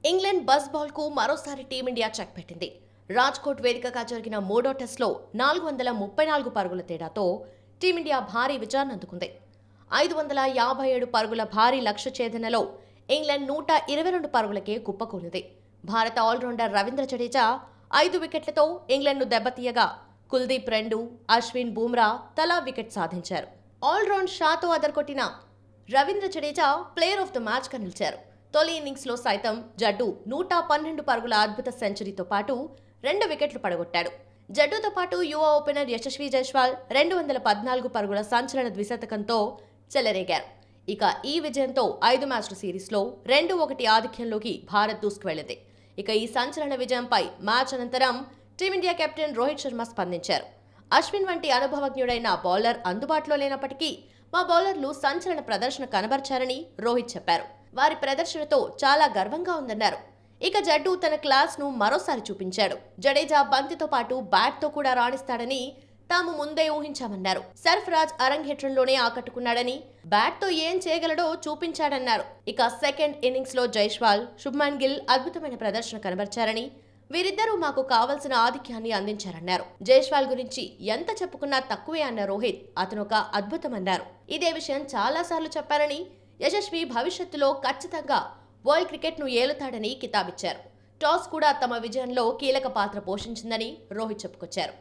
England bus ball కు మరోసారి team India check పెట్టింది. రాజ్కోట్ వేదికగా జరిగిన మూడో టెస్టులో 434 పరుగుల తేడాతో టీమిండియా భారీ విజయాన్ని అందుకుంది. 557 పరుగుల భారీ లక్ష్య ఛేదనలో ఇంగ్లాండ్ 122 పరుగులకే కుప్పకూలింది. భారత ఆల్రౌండర్ రవీంద్ర జడేజా 5 వికెట్లతో ఇంగ్లాండ్ను దెబ్బతీయగా కుల్దీప్ 2, అశ్విన్, బూమ్రా తలా వికెట్ సాధించారు. ఆల్రౌండ్ షాతో అదరగొట్టిన Ravindra Jadeja player of the మ్యాచ్గా నిలిచారు. తొలి ఇన్నింగ్స్లో సైతం జడ్డు 112 పరుగుల అద్భుత సెంచరీతో పాటు 2 వికెట్లు పడగొట్టాడు. జడ్డుతో పాటు యువ ఓపెనర్ యశస్వి జైస్వాల్ 214 పరుగుల సంచలన ద్విశతకంతో చెలరేగారు. ఇక ఈ విజయంతో 5 మ్యాచ్ల సిరీస్లో 2-1 ఆధిక్యంలోకి భారత్ దూసుకువెళ్లింది. ఇక ఈ సంచలన విజయంపై మ్యాచ్ అనంతరం టీమిండియా కెప్టెన్ రోహిత్ శర్మ స్పందించారు. అశ్విన్ వంటి అనుభవజ్ఞుడైన బౌలర్ అందుబాటులో లేనప్పటికీ మా బౌలర్లు సంచలన ప్రదర్శన కనబర్చారని రోహిత్ చెప్పారు. వారి ప్రదర్శనతో చాలా గర్వంగా ఉందన్నారు. ఇక జడ్డు తన క్లాస్ ను మరోసారి చూపించాడు. జడేజా బంతితో పాటు బ్యాట్ తో కూడా రాణిస్తాడని తాము ముందే ఊహించామన్నారు. సర్ఫరాజ్ అరంగేట్రంలోనే ఆకట్టుకున్నాడని, బ్యాట్ తో ఏం చేయగలడో చూపించాడన్నారు. ఇక సెకండ్ ఇన్నింగ్స్ లో జైస్వాల్, శుభ్మన్ గిల్ అద్భుతమైన ప్రదర్శన కనబర్చారని, వీరిద్దరూ మాకు కావలసిన ఆధిక్యాన్ని అందించారన్నారు. జైస్వాల్ గురించి ఎంత చెప్పుకున్నా తక్కువే అన్న రోహిత్ అతను ఒక అద్భుతమన్నారు. ఇదే విషయం చాలాసార్లు చెప్పారని, యశస్వి భవిష్యత్తులో ఖచ్చితంగా వరల్డ్ క్రికెట్ను ఏలుతాడని కితాబిచ్చారు. టాస్ కూడా తమ విజయంలో కీలక పాత్ర పోషించిందని రోహిత్ చెప్పుకొచ్చారు.